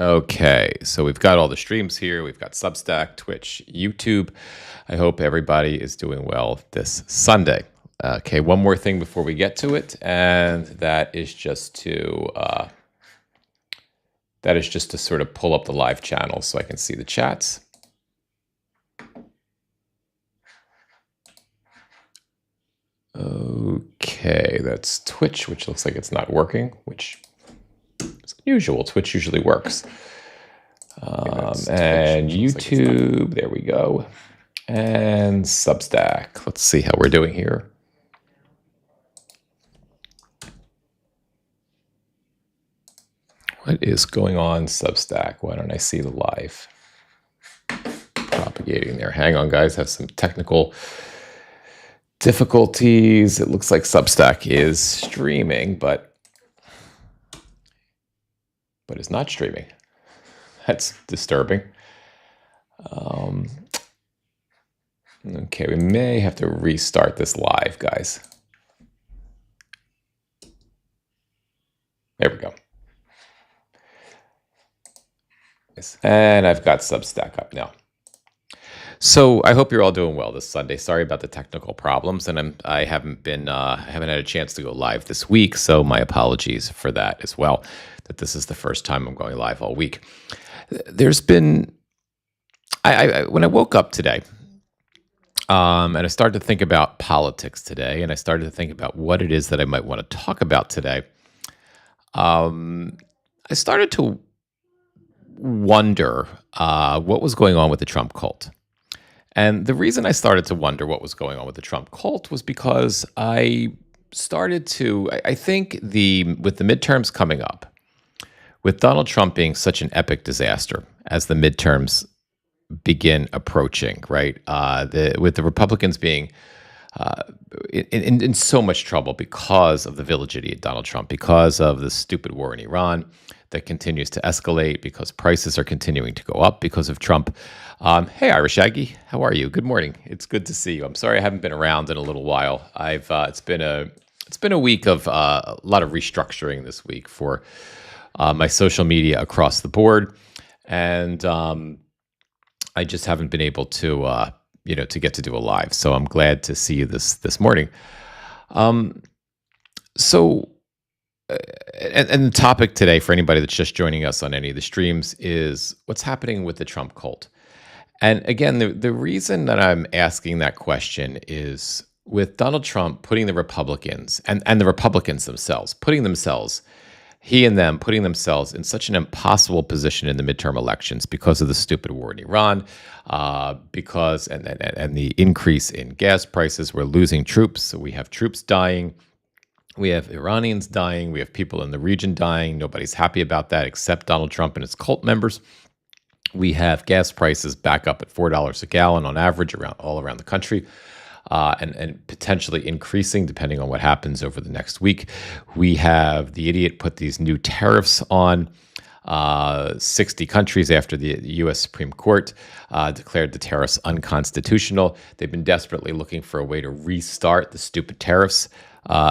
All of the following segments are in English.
Okay, so we've got all the streams here. We've got Substack, Twitch, YouTube. I hope everybody is doing well this Sunday. Okay, one more thing before we get to it, and that is just to sort of pull up the live channel so I can see the chats. Okay, that's Twitch, which looks like it's not working, which is unusual. Twitch usually works. And YouTube, there we go. And Substack. Let's see how we're doing here. What is going on, Substack? Why don't I see the live propagating there? Hang on, guys. Have some technical difficulties. It looks like Substack is streaming, but it's not streaming. That's disturbing. Okay, we may have to restart this live, guys. There we go. And I've got Substack up now. So I hope you're all doing well this Sunday. Sorry about the technical problems, and I haven't had a chance to go live this week, so my apologies for that as well. That this is the first time I'm going live all week. There's been, when I woke up today, and I started to think about politics today, and I started to think about what it is that I might want to talk about today. I started to wonder what was going on with the Trump cult. And the reason I started to wonder what was going on with the Trump cult was because I think with the midterms coming up, with Donald Trump being such an epic disaster as the midterms begin approaching, right? With the Republicans being in so much trouble because of the validity of Donald Trump, because of the stupid war in Iran that continues to escalate, because prices are continuing to go up because of Trump. Hey, Irish Aggie, how are you? Good morning. It's good to see you. I'm sorry I haven't been around in a little while. It's been a week of a lot of restructuring this week for my social media across the board, and I just haven't been able to to get to do a live. So I'm glad to see you this morning. And the topic today, for anybody that's just joining us on any of the streams, is what's happening with the Trump cult. And again, the reason that I'm asking that question is with Donald Trump putting the Republicans and the Republicans themselves, putting themselves in such an impossible position in the midterm elections because of the stupid war in Iran, because the increase in gas prices. We're losing troops, so we have troops dying. We have Iranians dying. We have people in the region dying. Nobody's happy about that except Donald Trump and his cult members. We have gas prices back up at $4 a gallon on average all around the country, and potentially increasing depending on what happens over the next week. We have the idiot put these new tariffs on 60 countries after the U.S. Supreme Court declared the tariffs unconstitutional. They've been desperately looking for a way to restart the stupid tariffs.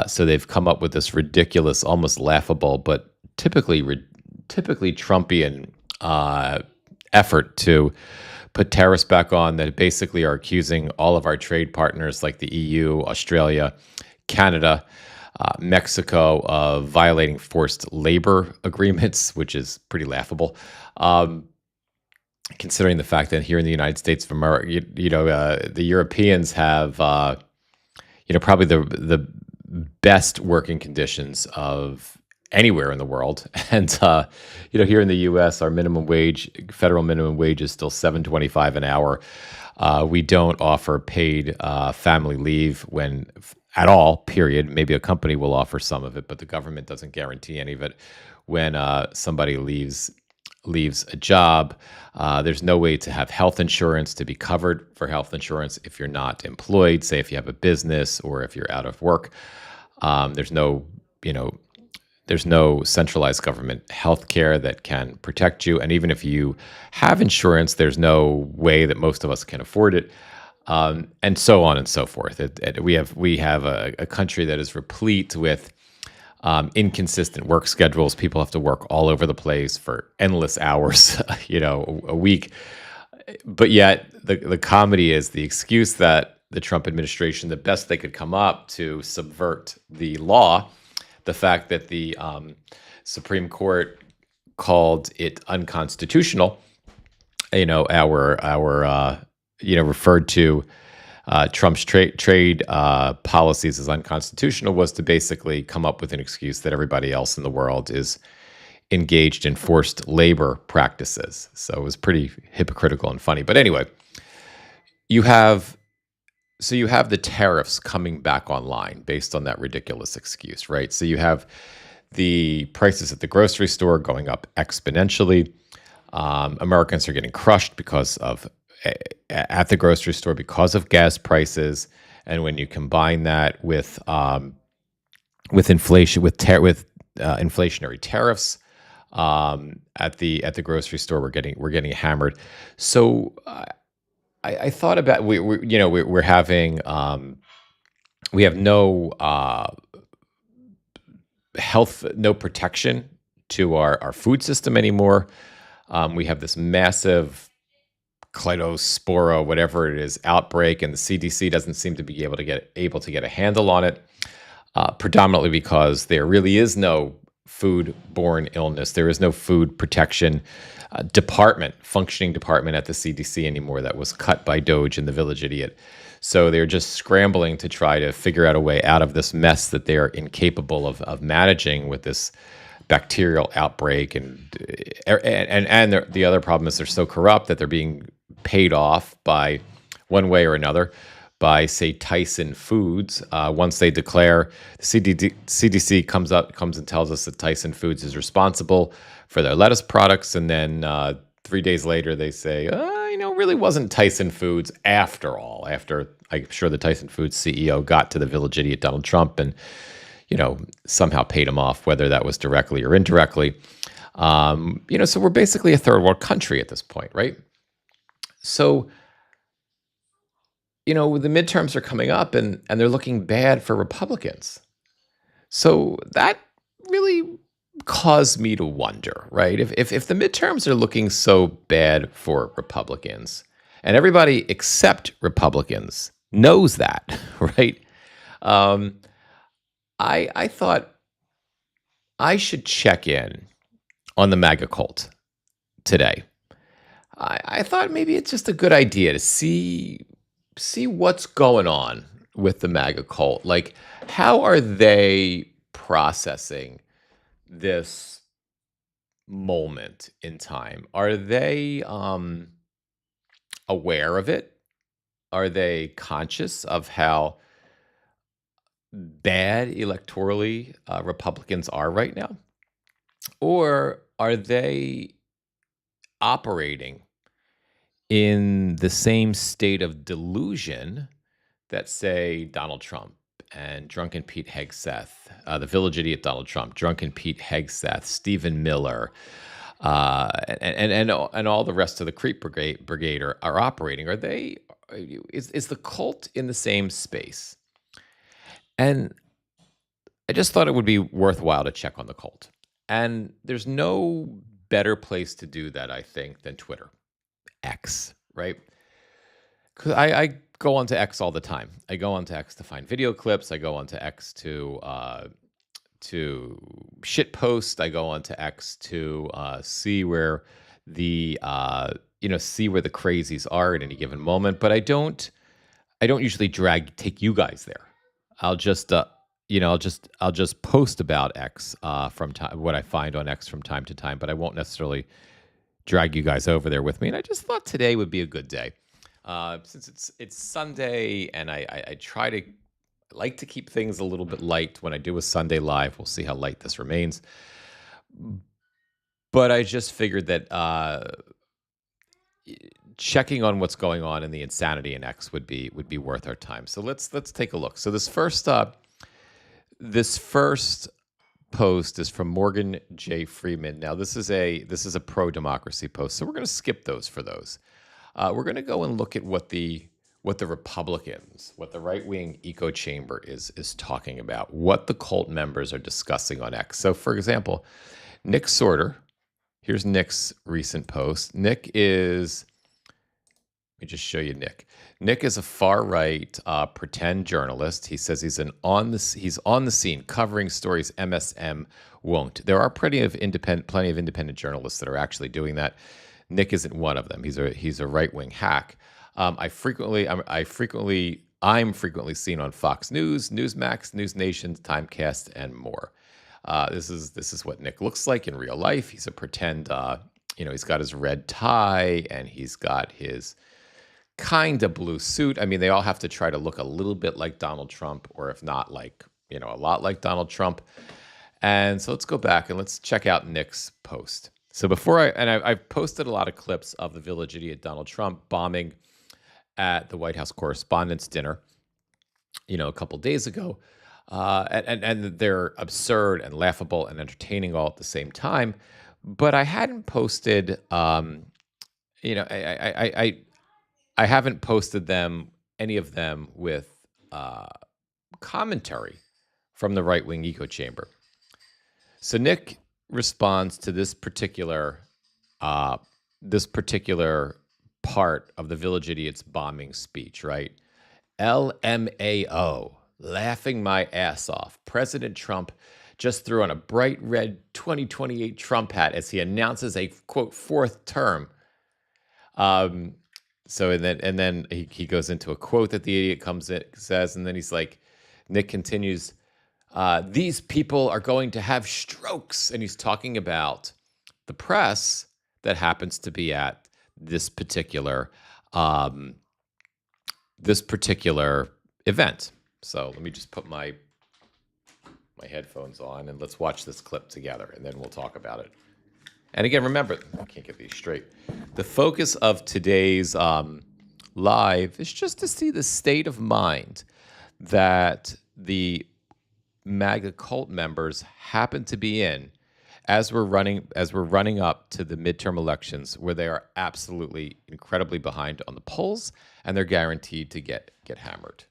So they've come up with this ridiculous, almost laughable, but typically Trumpian effort to put tariffs back on that basically are accusing all of our trade partners like the EU, Australia, Canada, Mexico of violating forced labor agreements, which is pretty laughable. Considering the fact that here in the United States of America, the Europeans have, probably the best working conditions of anywhere in the world. And, here in the U.S., our federal minimum wage is still $7.25 an hour. We don't offer paid family leave at all, period. Maybe a company will offer some of it, but the government doesn't guarantee any of it. When somebody leaves a job, there's no way to have health insurance, to be covered for health insurance if you're not employed, say if you have a business or if you're out of work. There's no centralized government health care that can protect you. And even if you have insurance, there's no way that most of us can afford it. And so on and so forth. We have a country that is replete with inconsistent work schedules. People have to work all over the place for endless hours, a week. But yet, the comedy is the excuse that the Trump administration, the best they could come up to subvert the law, the fact that the Supreme Court called it unconstitutional. Referred to Trump's trade policies as unconstitutional, was to basically come up with an excuse that everybody else in the world is engaged in forced labor practices. So it was pretty hypocritical and funny. But anyway, you have the tariffs coming back online based on that ridiculous excuse, right? So you have the prices at the grocery store going up exponentially. Americans are getting crushed because of at the grocery store because of gas prices, and when you combine that with inflation, with inflationary tariffs at the grocery store, we're getting hammered. So I thought about we're having we have no health, no protection to our food system anymore. We have this massive Clydospora, whatever it is, outbreak, and the CDC doesn't seem to be able to get a handle on it. Predominantly because there really is no food-borne illness. There is no food protection functioning department at the CDC anymore. That was cut by Doge and the Village Idiot. So they're just scrambling to try to figure out a way out of this mess that they are incapable of managing with this bacterial outbreak. And the other problem is they're so corrupt that they're being paid off by one way or another by, say, Tyson Foods. Once they declare, the CDC comes and tells us that Tyson Foods is responsible for their lettuce products, and then 3 days later they say, really wasn't Tyson Foods after all. After, I'm sure the Tyson Foods CEO got to the Village Idiot Donald Trump and somehow paid him off, whether that was directly or indirectly. So we're basically a third world country at this point, right? So the midterms are coming up and they're looking bad for Republicans. So that really caused me to wonder, right? If the midterms are looking so bad for Republicans, and everybody except Republicans knows that, right? I thought I should check in on the MAGA cult today. I thought maybe it's just a good idea to see what's going on with the MAGA cult. Like, how are they processing this moment in time? Are they aware of it? Are they conscious of how bad electorally Republicans are right now? Or are they operating in the same state of delusion that, say, Donald Trump and Drunken Pete Hegseth, the Village Idiot Donald Trump, Drunken Pete Hegseth, Stephen Miller, and all the rest of the Creep Brigade are operating? Is the cult in the same space? And I just thought it would be worthwhile to check on the cult. And there's no better place to do that, I think, than Twitter. X, right? Because I go onto X all the time. I go onto X to find video clips. I go onto X to shit post. I go onto X to see where the crazies are at any given moment. But I don't usually take you guys there. I'll just post about X what I find on X from time to time, but I won't necessarily drag you guys over there with me. And I just thought today would be a good day, since it's Sunday, and I like to keep things a little bit light when I do a Sunday live. We'll see how light this remains, but I just figured that checking on what's going on in the insanity in X would be worth our time. So let's take a look. So this first post is from Morgan J. Freeman. Now this is a pro-democracy post, so we're going to skip those for those. We're going to go and look at what the what the Republicans, what the right-wing echo chamber is talking about, what the cult members are discussing on X. So, for example, Nick Sorter, here's Nick's recent post. Nick is, let me just show you Nick. Nick is a far-right pretend journalist. He says he's on the scene covering stories MSM won't. There are plenty of independent journalists that are actually doing that. Nick isn't one of them. He's a right-wing hack. I'm frequently seen on Fox News, Newsmax, News Nation, Timecast, and more. This is what Nick looks like in real life. He's a pretend, he's got his red tie and he's got his kind of blue suit. I mean, they all have to try to look a little bit like Donald Trump, or if not like, a lot like Donald Trump. And so let's go back and let's check out Nick's post. So I've posted a lot of clips of the village idiot Donald Trump bombing at the White House Correspondents' Dinner, a couple days ago. And they're absurd and laughable and entertaining all at the same time. But I hadn't posted, I haven't posted any of them with commentary from the right-wing echo chamber. So Nick responds to this particular part of the Village Idiot's bombing speech, right? LMAO, laughing my ass off. President Trump just threw on a bright red 2028 Trump hat as he announces a, quote, fourth term. So and then he goes into a quote that the idiot says, and then he's like, Nick continues, these people are going to have strokes. And he's talking about the press that happens to be at this particular event. So let me just put my headphones on and let's watch this clip together, and then we'll talk about it. And again, remember, I can't get these straight. The focus of today's live is just to see the state of mind that the MAGA cult members happen to be in as we're running up to the midterm elections, where they are absolutely incredibly behind on the polls, and they're guaranteed to get hammered.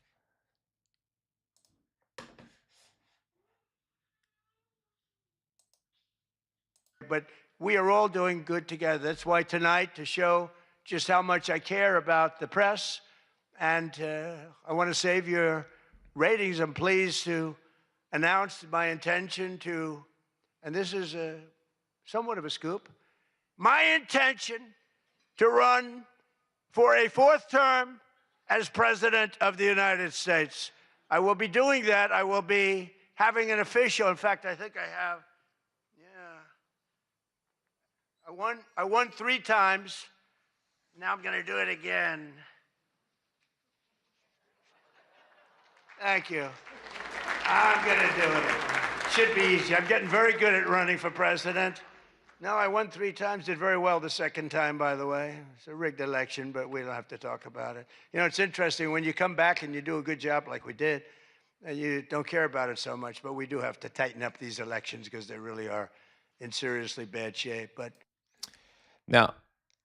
But we are all doing good together. That's why tonight, to show just how much I care about the press, and I want to save your ratings, I'm pleased to announce my intention to, and this is somewhat of a scoop, my intention to run for a fourth term as President of the United States. I will be doing that. I will be having an official, in fact, I think I have, I won 3 times. Now I'm going to do it again. Thank you. I'm going to do it. Should be easy. I'm getting very good at running for president. No, I won 3 times, did very well the second time, by the way. It's a rigged election, but we don't have to talk about it. It's interesting, when you come back and you do a good job like we did, you don't care about it so much, but we do have to tighten up these elections because they really are in seriously bad shape. But now,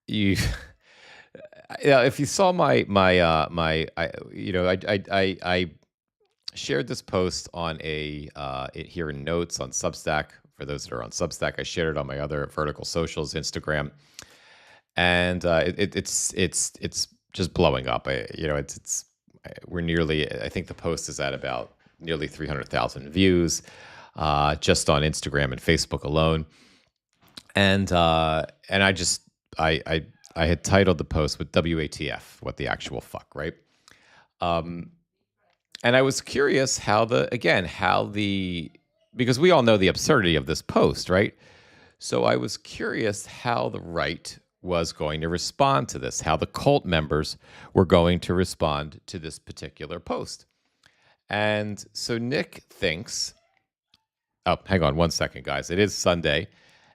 if you saw I shared this post on here in notes on Substack. For those that are on Substack, I shared it on my other vertical socials, Instagram, and it's just blowing up. We're nearly. I think the post is at about nearly 300,000 views, just on Instagram and Facebook alone. And I had titled the post with WATF, what the actual fuck, right? And I was curious because we all know the absurdity of this post, right? So I was curious how the right was going to respond to this, how the cult members were going to respond to this particular post. And so Nick thinks, oh, hang on one second, guys. It is Sunday,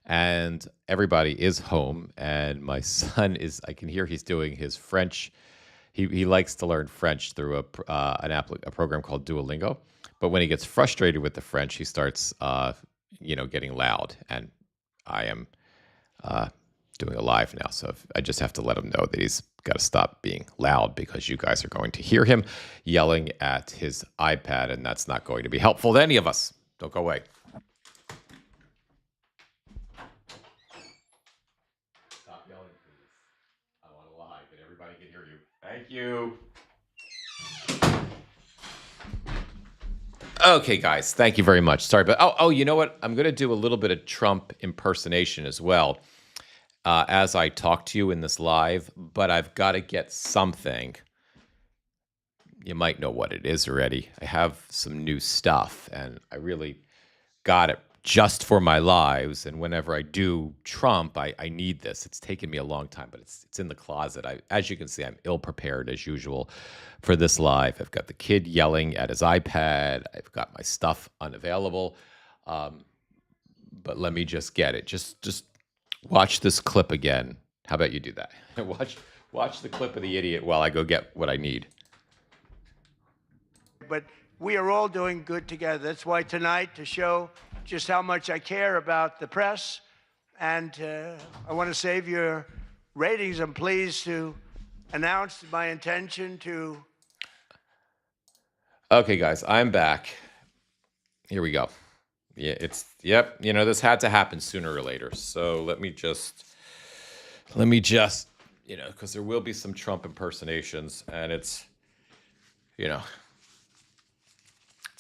and everybody is home, and my son I can hear he's doing his French. He likes to learn French through a program called Duolingo. But when he gets frustrated with the French, he starts, getting loud. And I am doing a live now, so I just have to let him know that he's got to stop being loud because you guys are going to hear him yelling at his iPad, and that's not going to be helpful to any of us. Don't go away. Stop yelling, please. I want to lie, but everybody can hear you. Thank you. Okay, guys, thank you very much. Sorry, but you know what? I'm going to do a little bit of Trump impersonation as well as I talk to you in this live, but I've got to get something. You might know what it is already. I have some new stuff, and I really got it just for my lives. And whenever I do Trump, I need this. It's taken me a long time, but it's in the closet. As you can see, I'm ill prepared as usual for this live. I've got the kid yelling at his iPad. I've got my stuff unavailable. But let me just get it. Just watch this clip again. How about you do that? Watch the clip of the idiot while I go get what I need. But we are all doing good together. That's why tonight, to show just how much I care about the press, and I want to save your ratings, I'm pleased to announce my intention to... Okay, guys, I'm back. Here we go. Yeah, yep, this had to happen sooner or later. So let me just, because there will be some Trump impersonations, and it's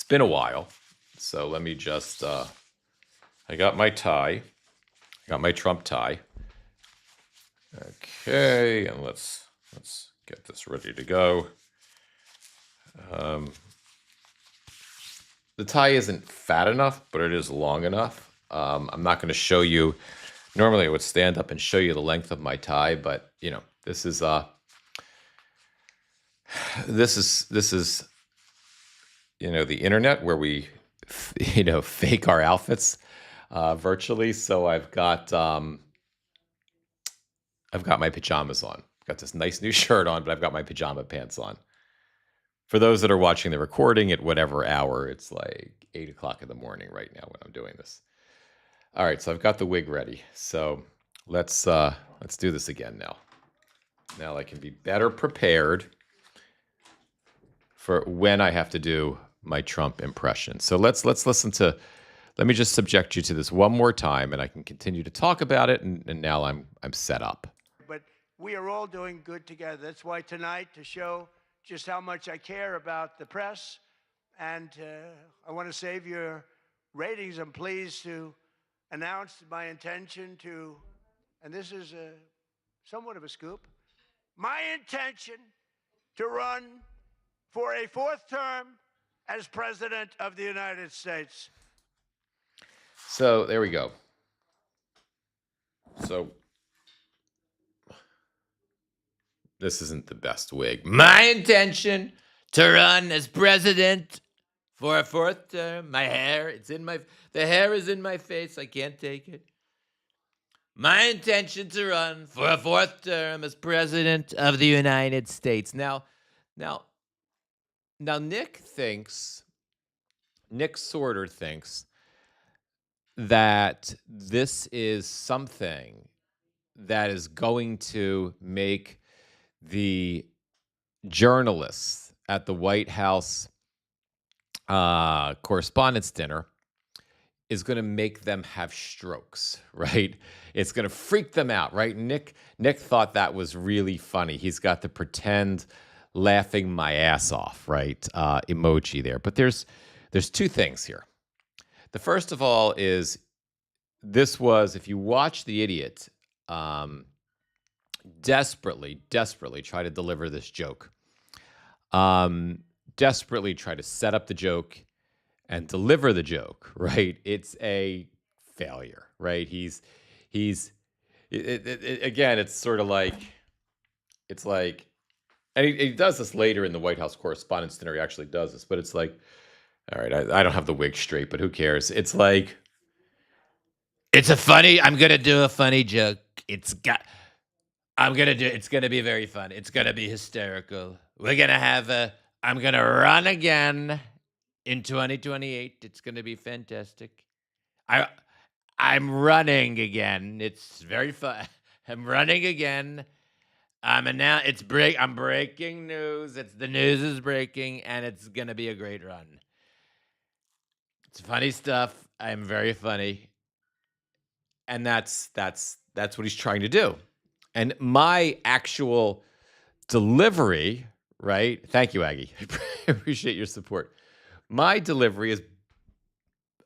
been a while. So let me just, I got my tie. I got my Trump tie. Okay, and let's get this ready to go. The tie isn't fat enough, but it is long enough. I'm not going to show you. Normally, I would stand up and show you the length of my tie, but this is the internet where we fake our outfits virtually. So I've got my pajamas on. I've got this nice new shirt on, but I've got my pajama pants on. For those that are watching the recording at whatever hour, it's like 8 o'clock in the morning right now when I'm doing this. All right, so I've got the wig ready. So let's do this again now. Now I can be better prepared for when I have to do my Trump impression. So let's listen to. Let me just subject you to this one more time, and I can continue to talk about it. And now I'm set up. But we are all doing good together. That's why tonight, to show just how much I care about the press, and I want to save your ratings, I'm pleased to announce my intention to, and this is somewhat of a scoop, my intention to run for a fourth term as President of the United States. So there we go. So this isn't the best wig. My intention to run as president for a fourth term. My hair, the hair is in my face. I can't take it. My intention to run for a fourth term as president of the United States. Now, Nick Sorter thinks that this is something that is going to make the journalists at the White House Correspondents' Dinner is going to make them have strokes, right? It's going to freak them out, right? Nick thought that was really funny. He's got the pretend laughing my ass off, right? Emoji there. But there's two things here. The first of all is this was, if you watch the idiot desperately try to deliver this joke, desperately try to set up the joke and deliver the joke, right? It's a failure, right? Again, it's sort of like, it's like, and he does this later in the White House Correspondents' Dinner. He actually does this, but it's like, all right, I don't have the wig straight, but who cares? It's like, I'm going to do a funny joke. It's going to be very fun. It's going to be hysterical. We're going to I'm going to run again in 2028. It's going to be fantastic. I'm running again. It's very fun. I'm running again. I'm breaking news. The news is breaking, and it's gonna be a great run. It's funny stuff. I'm very funny, and that's what he's trying to do. And my actual delivery, right? Thank you, Aggie. I appreciate your support. My delivery is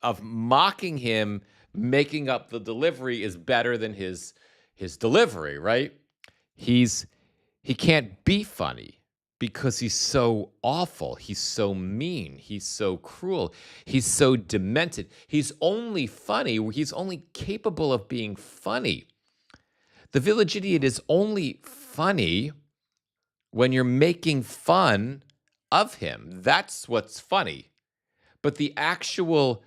of mocking him, making up the delivery is better than his delivery, right? He's he can't be funny because he's so awful. He's so mean. He's so cruel. He's so demented. He's only funny. He's only capable of being funny. The Village Idiot is only funny when you're making fun of him. That's what's funny. But the actual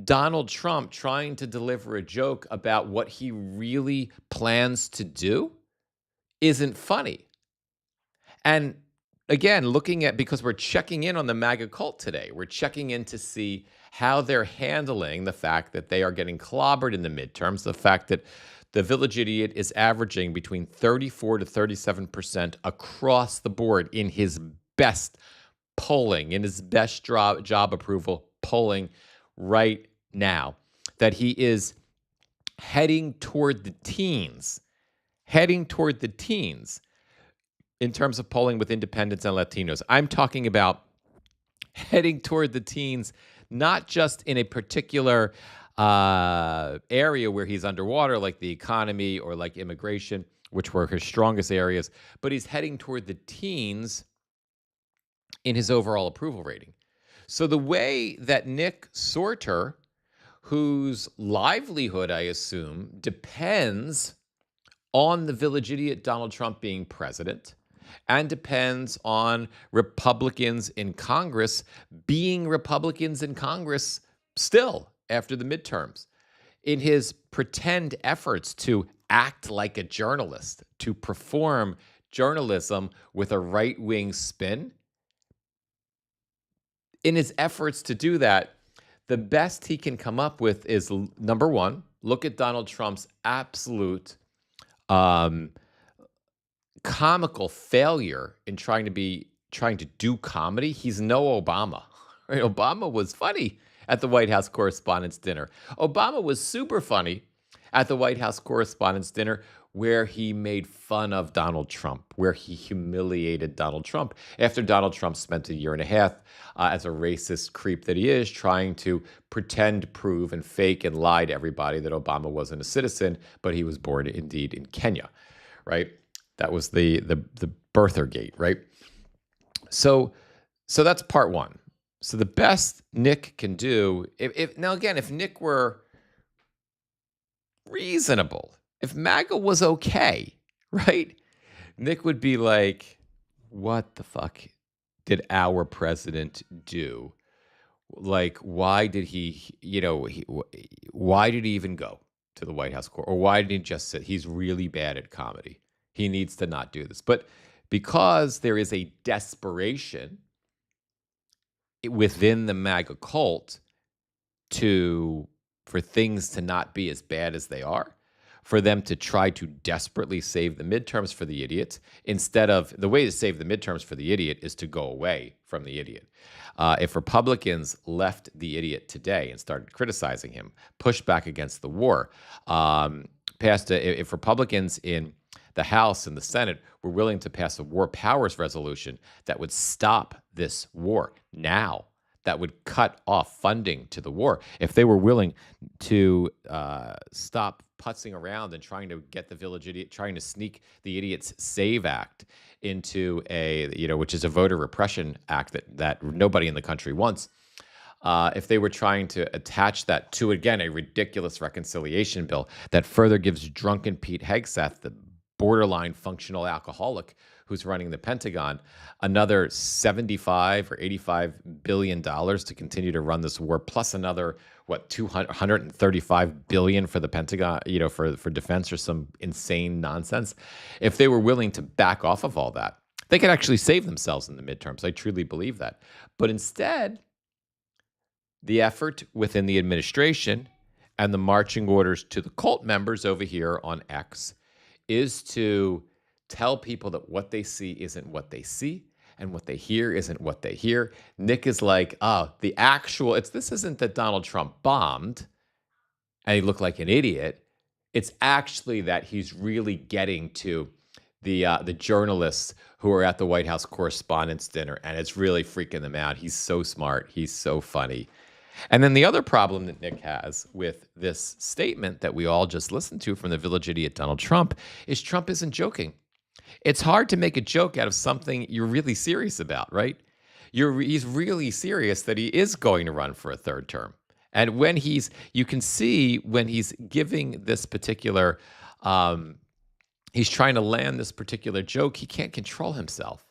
Donald Trump trying to deliver a joke about what he really plans to do isn't funny. And again, because we're checking in on the MAGA cult today, we're checking in to see how they're handling the fact that they are getting clobbered in the midterms, the fact that the Village Idiot is averaging between 34 to 37% across the board in his best polling, in his best job approval polling right now, that he is heading toward the teens in terms of polling with independents and Latinos. I'm talking about heading toward the teens, not just in a particular area where he's underwater, like the economy or like immigration, which were his strongest areas, but he's heading toward the teens in his overall approval rating. So the way that Nick Sorter, whose livelihood, I assume, depends on the Village Idiot Donald Trump being president and depends on Republicans in Congress being Republicans in Congress still after the midterms, in his pretend efforts to act like a journalist, to perform journalism with a right-wing spin, in his efforts to do that, the best he can come up with is, number one, look at Donald Trump's absolute comical failure in trying to do comedy. He's no Obama. Right? Obama was funny at the White House Correspondents' Dinner. Obama was super funny at the White House Correspondents' Dinner, where he made fun of Donald Trump, where he humiliated Donald Trump after Donald Trump spent a year and a half as a racist creep that he is, trying to pretend, prove, and fake and lie to everybody that Obama wasn't a citizen, but he was born indeed in Kenya, right? That was the birthergate, right? So that's part one. So the best Nick can do, if Nick were reasonable, if MAGA was okay, right? Nick would be like, what the fuck did our president do? Like, why did why did he even go to the White House court? Or why did he just sit? He's really bad at comedy. He needs to not do this. But because there is a desperation within the MAGA cult for things to not be as bad as they are, for them to try to desperately save the midterms for the idiot, instead of the way to save the midterms for the idiot is to go away from the idiot. If Republicans left the idiot today and started criticizing him, pushed back against the war, if Republicans in the House and the Senate were willing to pass a war powers resolution that would stop this war now, that would cut off funding to the war, if they were willing to stop putzing around and trying to get the Village Idiot, trying to sneak the Idiot's Save Act into which is a voter repression act that nobody in the country wants. If they were trying to attach that to, again, a ridiculous reconciliation bill that further gives drunken Pete Hegseth, the borderline functional alcoholic who's running the Pentagon, another $75 or $85 billion to continue to run this war, plus another, $135 billion for the Pentagon, for defense or some insane nonsense. If they were willing to back off of all that, they could actually save themselves in the midterms. I truly believe that. But instead, the effort within the administration and the marching orders to the cult members over here on X is to tell people that what they see isn't what they see and what they hear isn't what they hear. Nick is like, oh, this isn't that Donald Trump bombed and he looked like an idiot. It's actually that he's really getting to the journalists who are at the White House Correspondents' Dinner, and it's really freaking them out. He's so smart. He's so funny. And then the other problem that Nick has with this statement that we all just listened to from the village idiot Donald Trump is Trump isn't joking. It's hard to make a joke out of something you're really serious about, right? He's really serious that he is going to run for a third term. And you can see when he's giving this particular, he's trying to land this particular joke, he can't control himself.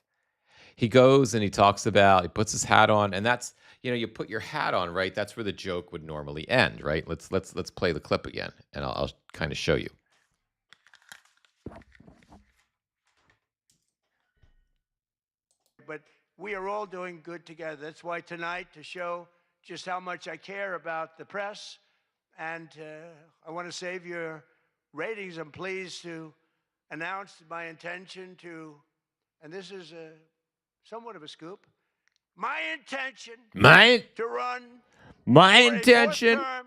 He goes and he puts his hat on, and that's, you put your hat on, right? That's where the joke would normally end, right? Let's play the clip again, and I'll kind of show you. But we are all doing good together. That's why tonight, to show just how much I care about the press, and I want to save your ratings, I'm pleased to announce my intention to, and this is somewhat of a scoop, my intention to run for a fourth term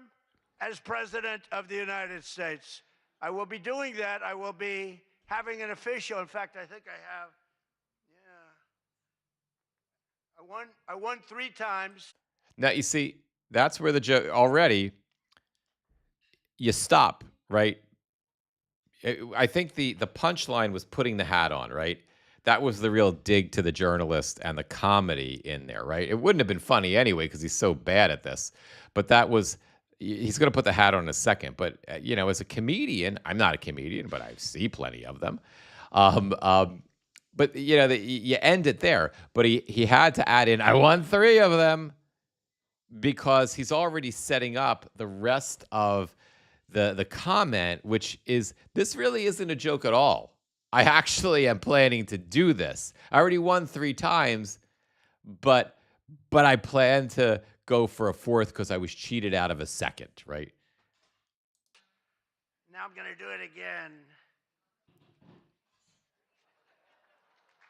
as President of the United States. I will be doing that. I will be having an official, in fact, I think I have, I won 3 times. Now, you see, that's where the joke already, you stop, right? I think the punchline was putting the hat on, right? That was the real dig to the journalist and the comedy in there, right? It wouldn't have been funny anyway because he's so bad at this. But he's going to put the hat on in a second. But, as a comedian, I'm not a comedian, but I see plenty of them. But, you end it there. But he had to add in, I won 3 of them, because he's already setting up the rest of the comment, which is, this really isn't a joke at all. I actually am planning to do this. I already won 3 times, but I plan to go for a 4th because I was cheated out of a 2nd, right? Now I'm going to do it again.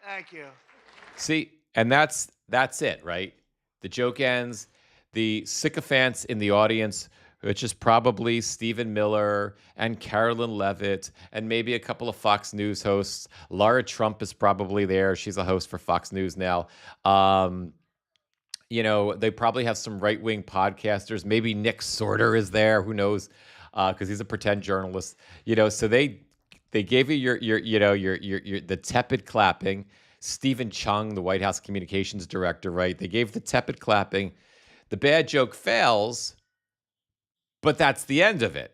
Thank you. See, and that's it, right? The joke ends. The sycophants in the audience, which is probably Stephen Miller and Carolyn Levitt and maybe a couple of Fox News hosts. Laura Trump is probably there. She's a host for Fox News now. They probably have some right-wing podcasters. Maybe Nick Sorter is there. Who knows? Because he's a pretend journalist. So they gave you your the tepid clapping. Stephen Chung, the White House communications director, right? They gave the tepid clapping. The bad joke fails, but that's the end of it.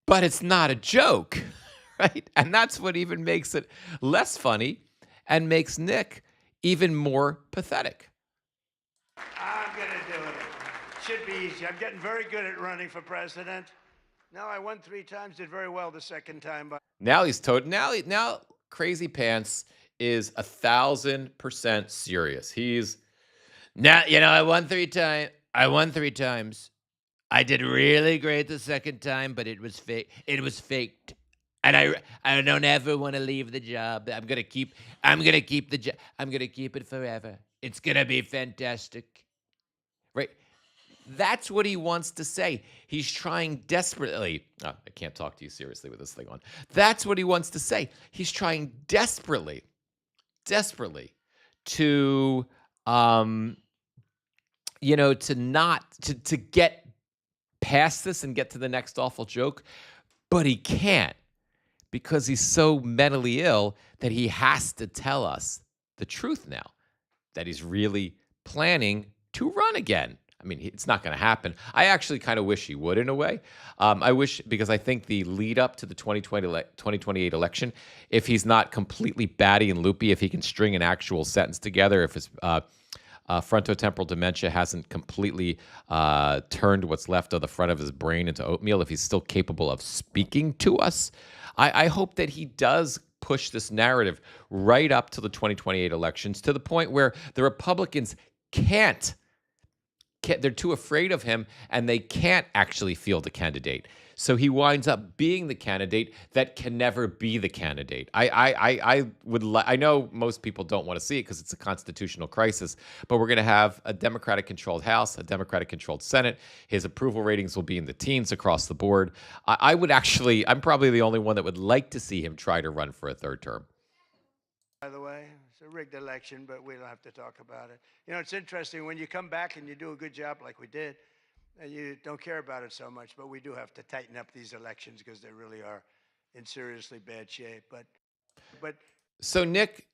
But it's not a joke, right? And that's what even makes it less funny and makes Nick even more pathetic. I'm going to do it. Should be easy. I'm getting very good at running for president. No, I won 3 times, did very well the 2nd time. But now now Crazy Pants is 1,000% serious. He's now, I won 3 times. I did really great the 2nd time, but it was fake. It was faked. And I don't ever want to leave the job. I'm gonna keep the job. I'm gonna keep it forever. It's gonna be fantastic. Right? That's what he wants to say. He's trying desperately. Oh, I can't talk to you seriously with this thing on. That's what he wants to say. He's trying desperately to to get past this and get to the next awful joke, but he can't, because he's so mentally ill that he has to tell us the truth now, that he's really planning to run again. I mean, it's not going to happen. I actually kind of wish he would, in a way. I wish, because I think the lead up to the 2028 election, if he's not completely batty and loopy, if he can string an actual sentence together, if his frontotemporal dementia hasn't completely turned what's left of the front of his brain into oatmeal, if he's still capable of speaking to us, I hope that he does push this narrative right up to the 2028 elections, to the point where the Republicans they're too afraid of him and they can't actually field a candidate. So he winds up being the candidate that can never be the candidate. I know most people don't want to see it because it's a constitutional crisis, but we're going to have a Democratic controlled House, a Democratic controlled Senate. His approval ratings will be in the teens across the board. I would actually, I'm probably the only one that would like to see him try to run for a third term. By the way, it's a rigged election, but we don't have to talk about it. It's interesting when you come back and you do a good job like we did, and you don't care about it so much, but we do have to tighten up these elections because they really are in seriously bad shape. But So Nick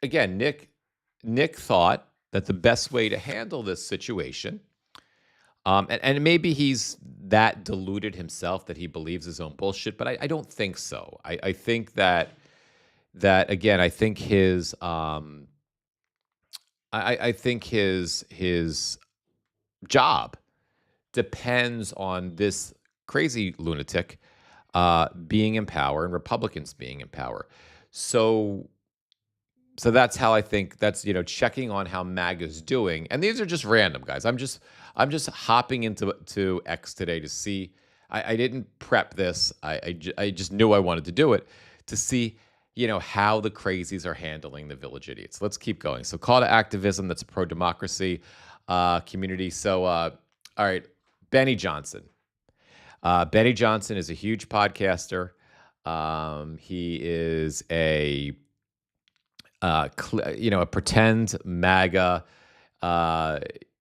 thought that the best way to handle this situation, and maybe he's that deluded himself that he believes his own bullshit, but I don't think so. I think that again, I think I think his job depends on this crazy lunatic being in power and Republicans being in power. So so that's how I think that's checking on how MAGA's doing. And these are just random guys. I'm just hopping into to X today to see. I didn't prep this. I just knew I wanted to do it to see how the crazies are handling the village idiots. Let's keep going. So call to activism. That's a pro democracy community. So all right, Benny Johnson. Benny Johnson is a huge podcaster. He is a pretend MAGA,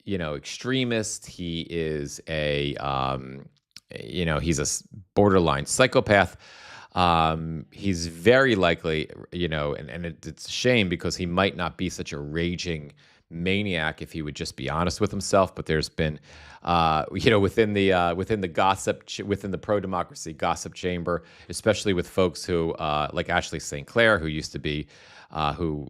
extremist. He is he's a borderline psychopath. He's very likely, and it's a shame because he might not be such a raging maniac if he would just be honest with himself. But there's been, within the within the pro democracy gossip chamber, especially with folks who like Ashley St. Clair, who used to be, who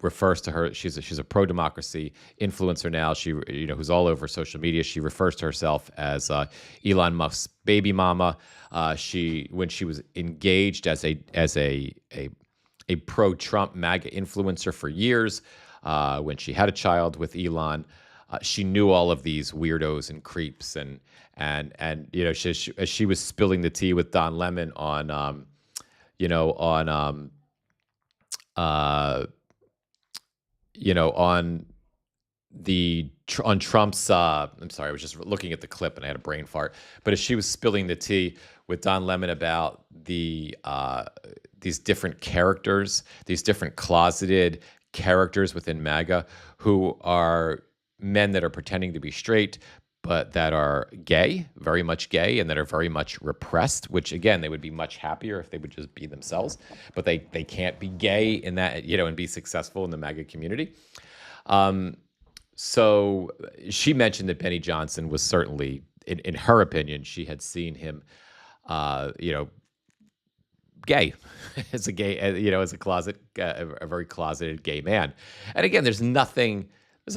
refers to her. She's a pro democracy influencer now. She who's all over social media. She refers to herself as Elon Musk's baby mama. When she was engaged as a pro Trump MAGA influencer for years. When she had a child with Elon, she knew all of these weirdos and creeps, and as she was spilling the tea with Don Lemon on on on Trump's. I'm sorry, I was just looking at the clip and I had a brain fart. But as she was spilling the tea with Don Lemon about these different characters, these different closeted characters within MAGA who are men that are pretending to be straight, but that are gay, very much gay, and that are very much repressed, which again, they would be much happier if they would just be themselves, but they can't be gay in that, and be successful in the MAGA community. So she mentioned that Benny Johnson was certainly, in her opinion, she had seen him, gay, as a gay, as a very closeted gay man. And again, there's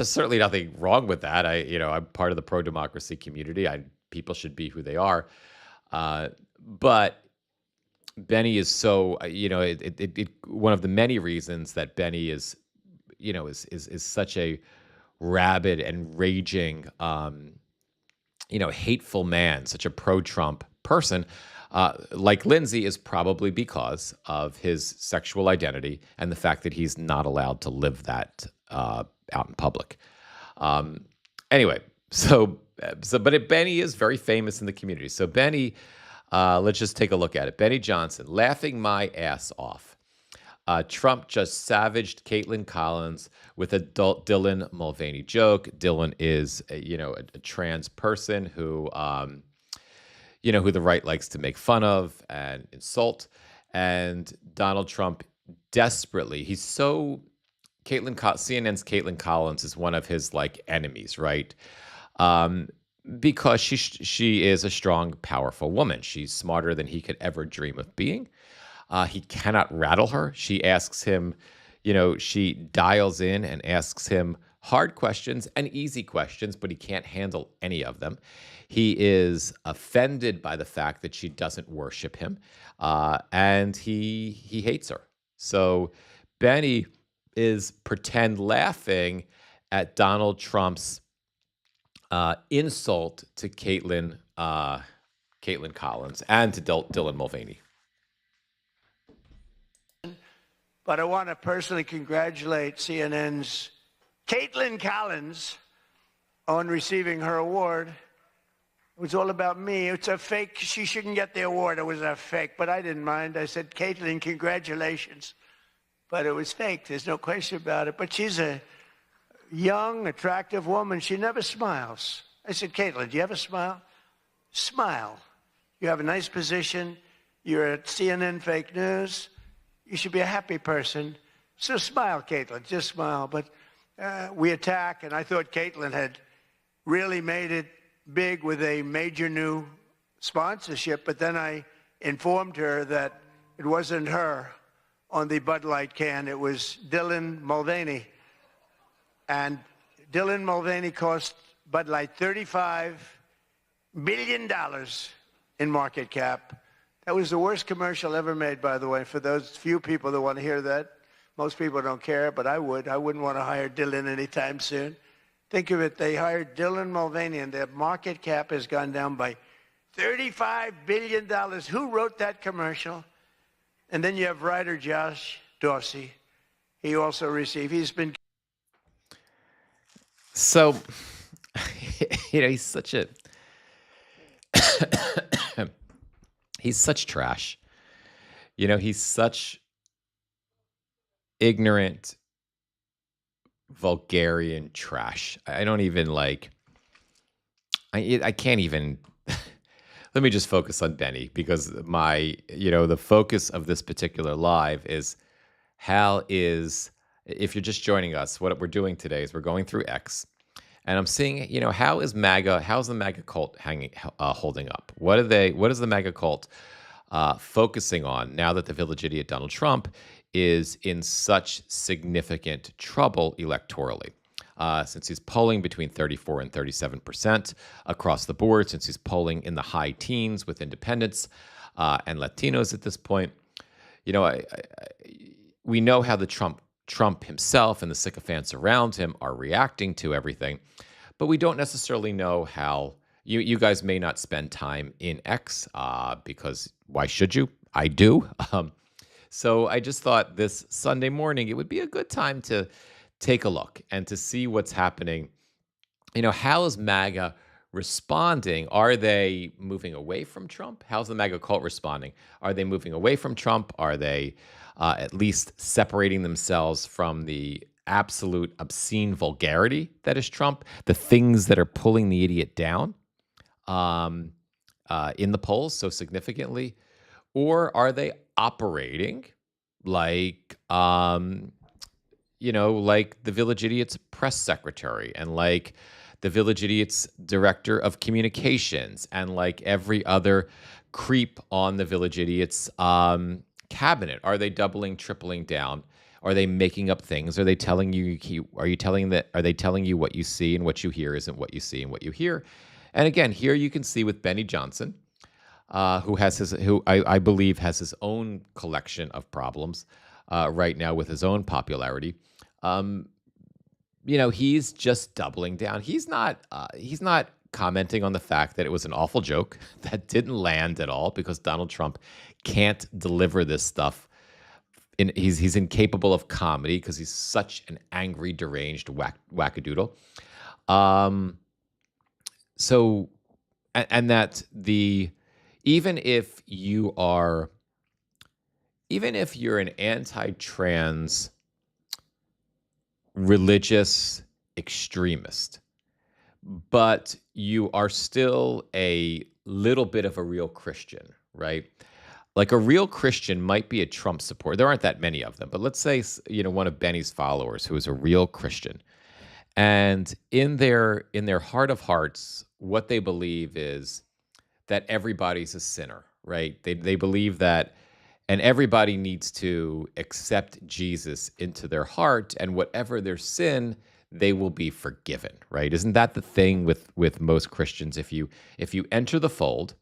certainly nothing wrong with that. I'm part of the pro democracy community. People should be who they are. But Benny is so, one of the many reasons that Benny is such a rabid and raging, hateful man, such a pro-Trump person, like Lindsay, is probably because of his sexual identity and the fact that he's not allowed to live that out in public. Anyway, but Benny is very famous in the community. So Benny, let's just take a look at it. Benny Johnson, laughing my ass off. Trump just savaged Caitlin Collins with adult Dylan Mulvaney joke. Dylan is a trans person who who the right likes to make fun of and insult. And Donald Trump desperately, CNN's Caitlin Collins is one of his enemies, right? Because she is a strong, powerful woman. She's smarter than he could ever dream of being. He cannot rattle her. She asks him, she dials in and asks him hard questions and easy questions, but he can't handle any of them. He is offended by the fact that she doesn't worship him, and he hates her. So Benny is pretend laughing at Donald Trump's insult to Caitlin Caitlin Collins and to Dylan Mulvaney. But I want to personally congratulate CNN's Caitlin Collins on receiving her award. It was all about me. It's a fake. She shouldn't get the award. It was a fake, but I didn't mind. I said, Caitlin, congratulations. But it was fake. There's no question about it. But she's a young, attractive woman. She never smiles. I said, Caitlin, do you ever smile? Smile. You have a nice position. You're at CNN Fake News. You should be a happy person. So smile, Caitlin. Just smile. But we attack, and I thought Caitlin had really made it big with a major new sponsorship, but then I informed her that it wasn't her on the Bud Light can. It was Dylan Mulvaney. And Dylan Mulvaney cost Bud Light $35 billion in market cap. That was the worst commercial ever made, by the way, for those few people that want to hear that. Most people don't care, but I would. I wouldn't want to hire Dylan anytime soon. Think of it, they hired Dylan Mulvaney, and their market cap has gone down by $35 billion. Who wrote that commercial? And then you have writer Josh Dorsey. He also received, he's been... So, he's such a... he's such trash. He's such ignorant, vulgarian trash. I don't even I can't even. Let me just focus on Benny, because the focus of this particular live is Hal is, if you're just joining us, what we're doing today is we're going through X, and I'm seeing, how's the MAGA cult holding up? What is the MAGA cult focusing on now that the village idiot Donald Trump is in such significant trouble electorally? Since he's polling between 34 and 37% across the board, since he's polling in the high teens with independents and Latinos at this point, we know how the Trump himself and the sycophants around him are reacting to everything, but we don't necessarily know how. You guys may not spend time in X because why should you? I do. So I just thought this Sunday morning it would be a good time to take a look and to see what's happening. How is MAGA responding? Are they moving away from Trump? How's the MAGA cult responding? Are they moving away from Trump? Are they at least separating themselves from the absolute obscene vulgarity that is Trump, the things that are pulling the idiot down in the polls so significantly? Or are they operating like like the village idiot's press secretary, and like the village idiot's director of communications, and like every other creep on the village idiot's cabinet? Are they doubling, tripling down? Are they making up things? Are they telling you? Are they telling you what you see and what you hear isn't what you see and what you hear? And again, here you can see with Benny Johnson, who I believe has his own collection of problems right now with his own popularity. He's just doubling down. He's not commenting on the fact that it was an awful joke that didn't land at all because Donald Trump can't deliver this stuff. He's incapable of comedy because he's such an angry, deranged wackadoodle. So, and that even if you're an anti-trans religious extremist, but you are still a little bit of a real Christian, right? Like a real Christian might be a Trump supporter. There aren't that many of them, but let's say, one of Benny's followers who is a real Christian. And in their heart of hearts, what they believe is that everybody's a sinner, right? They believe that, and everybody needs to accept Jesus into their heart, and whatever their sin, they will be forgiven, right? Isn't that the thing with most Christians? If you enter the fold,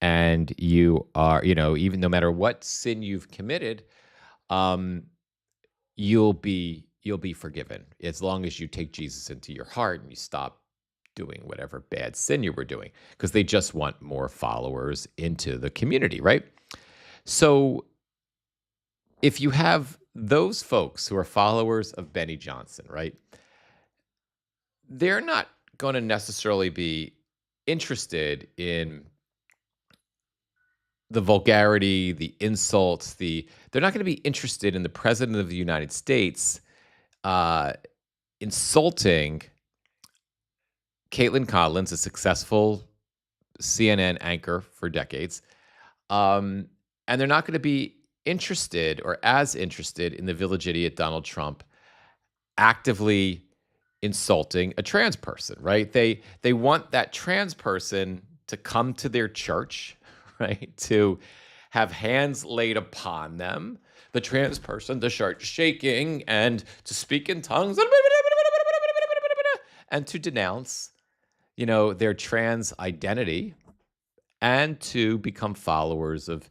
and you are, even no matter what sin you've committed, you'll be forgiven as long as you take Jesus into your heart and you stop doing whatever bad sin you were doing, because they just want more followers into the community, right? So if you have those folks who are followers of Benny Johnson, right, they're not going to necessarily be interested in the vulgarity, the insults, they're not going to be interested in the president of the United States uh, insulting Caitlin Collins, a successful CNN anchor for decades. Um, and they're not going to be interested or as interested in the village idiot Donald Trump actively insulting a trans person, right? They want that trans person to come to their church, right? To have hands laid upon them, the trans person to start shaking and to speak in tongues and to denounce, their trans identity and to become followers of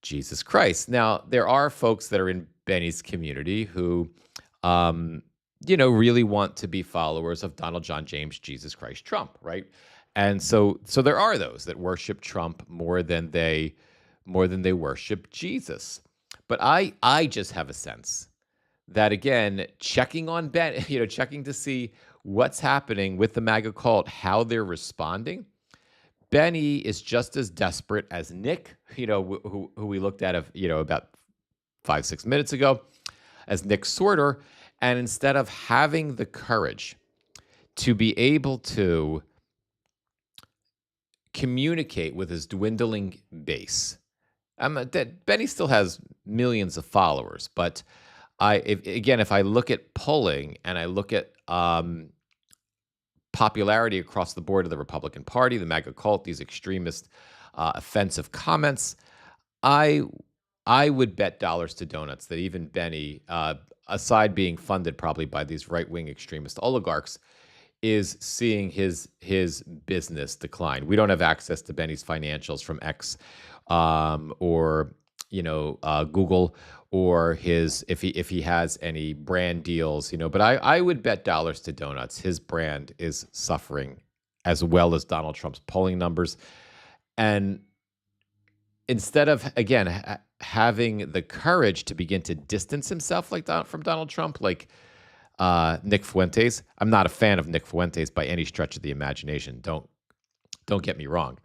Jesus Christ. Now, there are folks that are in Benny's community who, really want to be followers of Donald John James Jesus Christ Trump, right? And so there are those that worship Trump more than they worship Jesus. But I just have a sense that, again, checking on Ben, checking to see what's happening with the MAGA cult, how they're responding. Benny is just as desperate as Nick, who we looked at, about 5-6 minutes ago, as Nick Sorter. And instead of having the courage to be able to communicate with his dwindling base, that Benny still has millions of followers, but if I look at polling and I look at popularity across the board of the Republican Party, the MAGA cult, these extremist, offensive comments, I would bet dollars to donuts that even Benny, aside being funded probably by these right-wing extremist oligarchs, is seeing his business decline. We don't have access to Benny's financials from X, or Google, or his if he has any brand deals, But I would bet dollars to donuts his brand is suffering as well as Donald Trump's polling numbers. And instead of, again, having the courage to begin to distance himself from Donald Trump, like Nick Fuentes. I'm not a fan of Nick Fuentes by any stretch of the imagination. Don't get me wrong.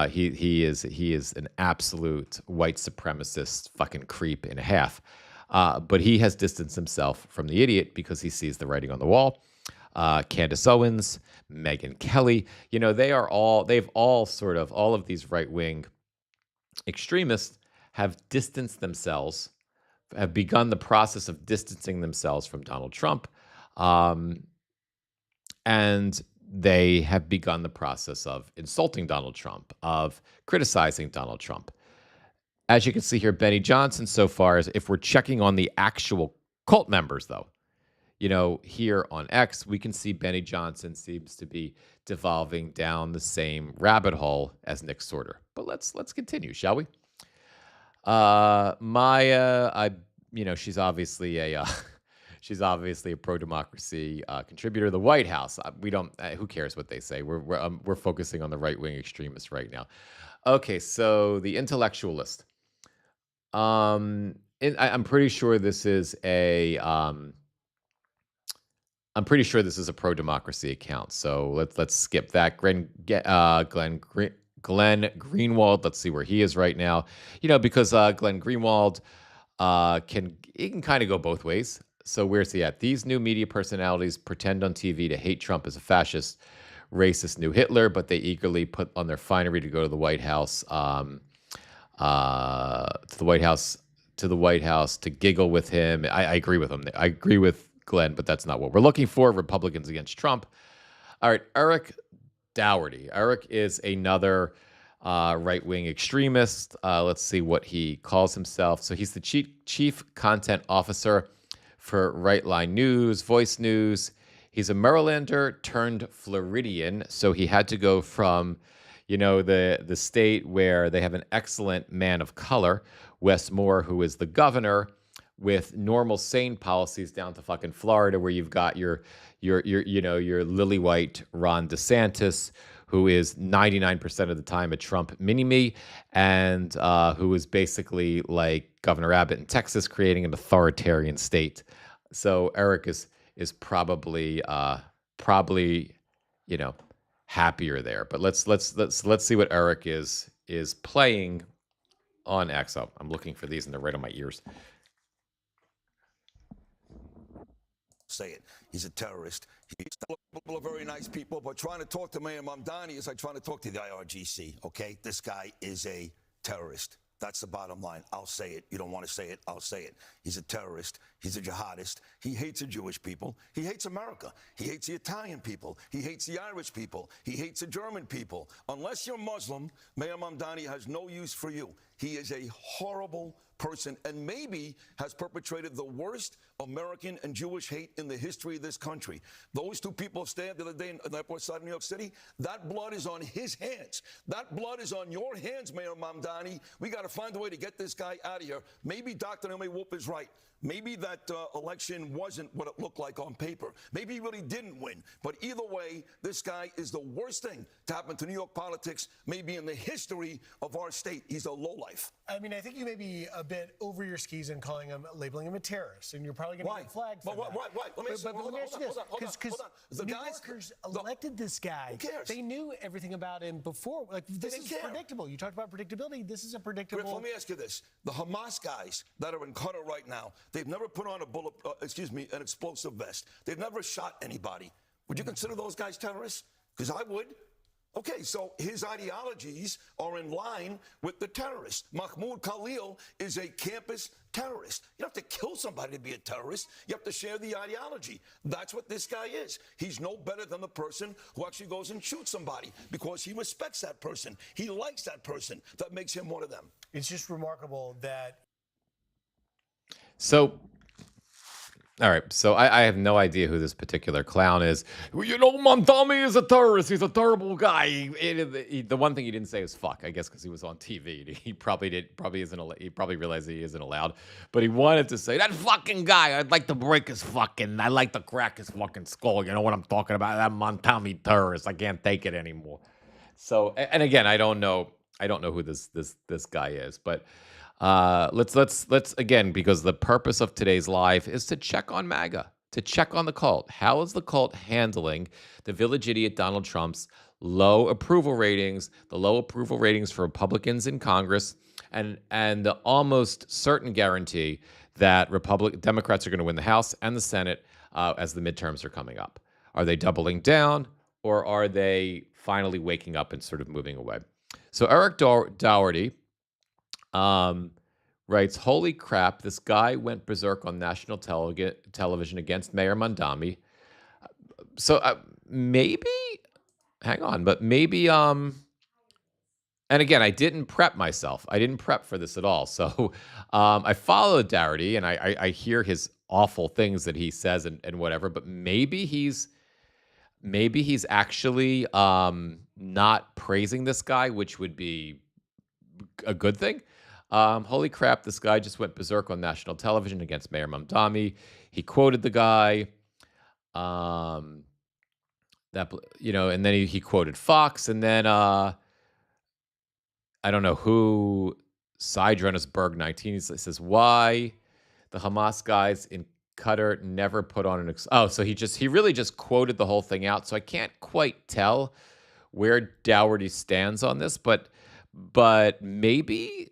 He is an absolute white supremacist fucking creep and a half. But he has distanced himself from the idiot because he sees the writing on the wall. Candace Owens, Megyn Kelly, all of these right-wing extremists have distanced themselves, have begun the process of distancing themselves from Donald Trump. And they have begun the process of insulting Donald Trump, of criticizing Donald Trump. As you can see here, Benny Johnson, so far, as if we're checking on the actual cult members, though, here on X, we can see Benny Johnson seems to be devolving down the same rabbit hole as Nick Sorter. But let's continue, shall we? Maya, she's obviously a pro-democracy contributor. The White House, we don't. Who cares what they say? We're focusing on the right-wing extremists right now. Okay, so the intellectualist. I'm pretty sure this is a. I'm pretty sure this is a pro-democracy account. So let's skip that. Glenn Greenwald. Let's see where he is right now. Because Glenn Greenwald can kind of go both ways. So where's he at? These new media personalities pretend on TV to hate Trump as a fascist, racist new Hitler, but they eagerly put on their finery to go to the White House, to the White House to giggle with him. I agree with him. I agree with Glenn, but that's not what we're looking for. Republicans against Trump. All right, Eric Dougherty. Eric is another right-wing extremist. Let's see what he calls himself. So he's the chief content officer for Right Line News, Voice News. He's a Marylander turned Floridian, so he had to go from, the state where they have an excellent man of color, Wes Moore, who is the governor, with normal sane policies down to fucking Florida, where you've got your lily white Ron DeSantis, who is 99% of the time a Trump mini-me, and who is basically like Governor Abbott in Texas, creating an authoritarian state. So Eric is probably happier there. But let's see what Eric is playing on X. Oh, I'm looking for these and they're right on my ears. Say it. He's a terrorist. He's full of very nice people, but trying to talk to Mayor Mamdani is like trying to talk to the IRGC, okay? This guy is a terrorist. That's the bottom line. I'll say it. You don't want to say it. I'll say it. He's a terrorist. He's a jihadist. He hates the Jewish people. He hates America. He hates the Italian people. He hates the Irish people. He hates the German people. Unless you're Muslim, Mayor Mamdani has no use for you. He is a horrible person and maybe has perpetrated the worst American and Jewish hate in the history of this country. Those two people stabbed the other day in the airport side of New York City, that blood is on his hands. That blood is on your hands, Mayor Mamdani. We got to find a way to get this guy out of here. Maybe Dr. Naomi Wolf is right. Maybe that election wasn't what it looked like on paper. Maybe he really didn't win. But either way, this guy is the worst thing to happen to New York politics, maybe in the history of our state. He's a lowlife. I mean, I think you may be a bit over your skis in labeling him a terrorist, and you're probably going to get flagged for that. Why? Let me ask you this, because New Yorkers elected this guy. Who cares? They knew everything about him before. Like, this is predictable. You talked about predictability. This is a predictable. Rick, let me ask you this. The Hamas guys that are in Qatar right now, they've never put on an explosive vest. They've never shot anybody. Would you consider those guys terrorists? Because I would. Okay, so his ideologies are in line with the terrorists. Mahmoud Khalil is a campus terrorist. You don't have to kill somebody to be a terrorist. You have to share the ideology. That's what this guy is. He's no better than the person who actually goes and shoots somebody because he respects that person. He likes that person. That makes him one of them. It's just remarkable that. So, all right. So I have no idea who this particular clown is. Mamdani is a terrorist. He's a terrible guy. The one thing he didn't say is fuck, I guess, because he was on TV. He probably realized he isn't allowed. But he wanted to say, that fucking guy, I'd like to crack his fucking skull. You know what I'm talking about? That Mamdani terrorist. I can't take it anymore. So, and again, I don't know who this guy is, but let's again, because the purpose of today's live is to check on MAGA, to check on the cult. How is the cult handling the village idiot Donald Trump's low approval ratings, the low approval ratings for Republicans in Congress, and the almost certain guarantee that Democrats are going to win the House and the Senate as the midterms are coming up? Are they doubling down, or are they finally waking up and sort of moving away? So Eric Dougherty writes, holy crap, this guy went berserk on national television against Mayor Mamdani. So maybe, hang on, but maybe, and again, I didn't prep myself. I didn't prep for this at all. So I followed Dougherty, and I hear his awful things that he says and whatever, but maybe he's actually not praising this guy, which would be a good thing. Holy crap, this guy just went berserk on national television against Mayor Mamdani. He quoted the guy, and then he quoted Fox, and then I don't know who, Sidrunnersberg 19, he says, why the Hamas guys in Qatar never put on so he really just quoted the whole thing out. So I can't quite tell where Dougherty stands on this, but maybe,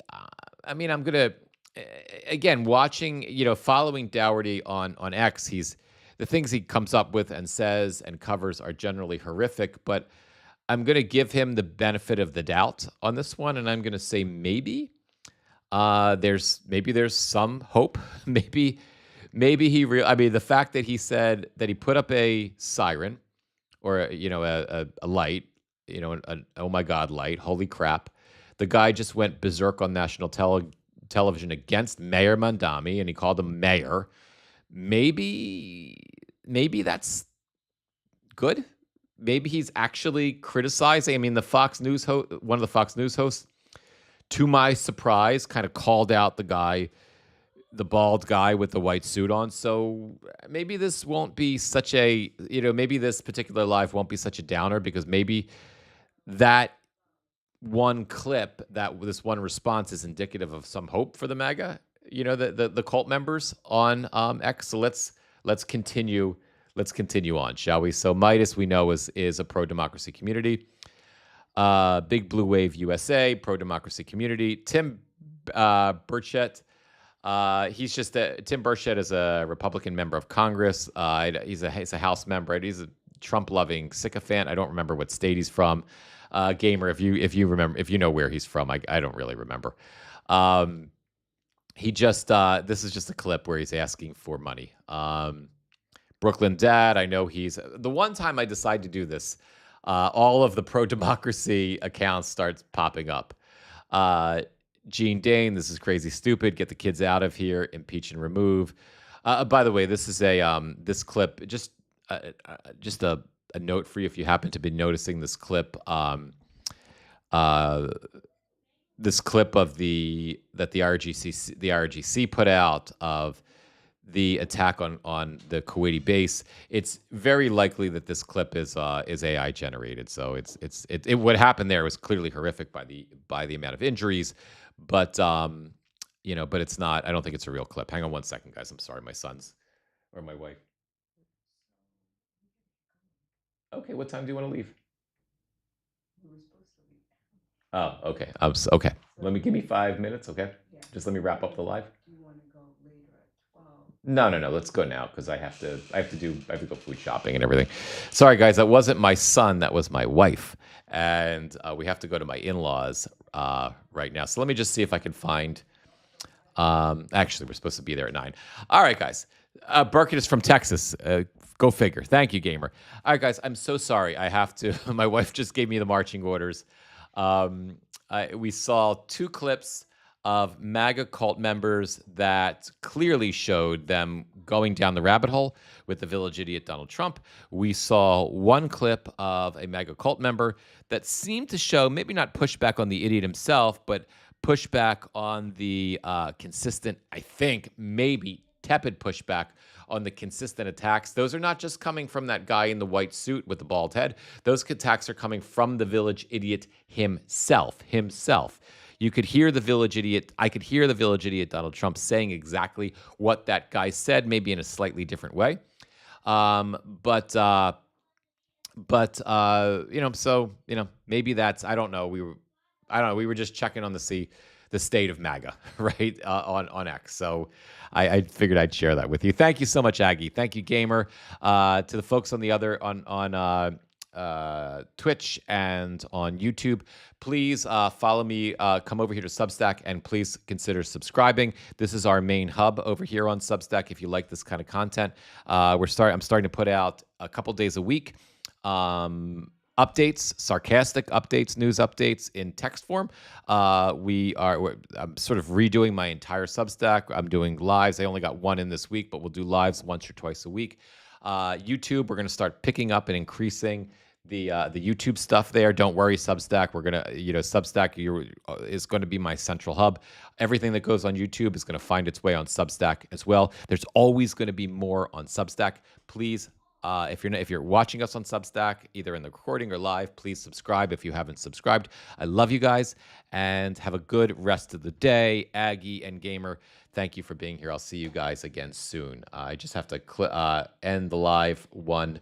I mean, I'm going to, again, watching, following Dougherty on X, the things he comes up with and says and covers are generally horrific, but I'm going to give him the benefit of the doubt on this one. And I'm going to say, maybe there's some hope. Maybe the fact that he said that he put up a siren or, a light, an oh my God light, holy crap. The guy just went berserk on national television against Mayor Mamdani, and he called him mayor. Maybe that's good. Maybe he's actually criticizing. I mean, one of the Fox News hosts, to my surprise, kind of called out the guy the bald guy with the white suit on. So maybe this won't be such a, maybe this particular live won't be such a downer, because maybe that one clip, that this one response is indicative of some hope for the MAGA, the cult members on X. So let's continue on, shall we? So Midas, we know, is a pro-democracy community. Big Blue Wave USA, pro-democracy community. Tim Burchett, Tim Burchett is a Republican member of Congress. He's a House member. He's a Trump-loving sycophant. I don't remember what state he's from. Gamer, if you remember, if you know where he's from, I don't really remember. This is just a clip where he's asking for money. Brooklyn Dad, I know the one time I decide to do this, all of the pro-democracy accounts starts popping up. Gene Dane, this is crazy stupid. Get the kids out of here. Impeach and remove. By the way, this is this clip. Just a note for you if you happen to be noticing this clip. This clip of the IRGC put out of the attack on the Kuwaiti base. It's very likely that this clip is AI generated. So it what happened there was clearly horrific by the amount of injuries, but but it's not. I don't think it's a real clip. Hang on one second, guys. I'm sorry, my sons or my wife. Okay, what time do you want to leave? We were supposed to leave. Oh, okay. Okay. Give me 5 minutes, okay? Yeah. Just let me wrap up the live. Do you want to go later at 12? No. Let's go now, because I have to go food shopping and everything. Sorry, guys. That wasn't my son. That was my wife, and we have to go to my in-laws right now. So let me just see if I can find. Actually, we're supposed to be there at 9. All right, guys. Burkett is from Texas. Go figure. Thank you, Gamer. All right, guys, I'm so sorry. I have to. My wife just gave me the marching orders. We saw 2 clips of MAGA cult members that clearly showed them going down the rabbit hole with the village idiot Donald Trump. We saw 1 clip of a MAGA cult member that seemed to show maybe not pushback on the idiot himself, but pushback on the consistent, I think, maybe tepid pushback on the consistent attacks. Those are not just coming from that guy in the white suit with the bald head. Those attacks are coming from the village idiot himself. You could hear the village idiot. I could hear the village idiot Donald Trump saying exactly what that guy said, maybe in a slightly different way. Maybe that's, I don't know. We were just checking on the state of MAGA, right, on X. So I figured I'd share that with you. Thank you so much, Aggie. Thank you, Gamer. To the folks on the other on Twitch and on YouTube, please follow me. Come over here to Substack and please consider subscribing. This is our main hub over here on Substack. If you like this kind of content, I'm starting to put out a couple days a week. Updates, sarcastic updates, news updates in text form. I'm sort of redoing my entire Substack. I'm doing lives. I only got 1 in this week, but we'll do lives once or twice a week. YouTube, we're going to start picking up and increasing the YouTube stuff there. Don't worry, Substack. We're gonna, Substack is going to be my central hub. Everything that goes on YouTube is going to find its way on Substack as well. There's always going to be more on Substack. Please. If you're watching us on Substack, either in the recording or live, please subscribe if you haven't subscribed. I love you guys, and have a good rest of the day. Aggie and Gamer, thank you for being here. I'll see you guys again soon. I just have to end the live 1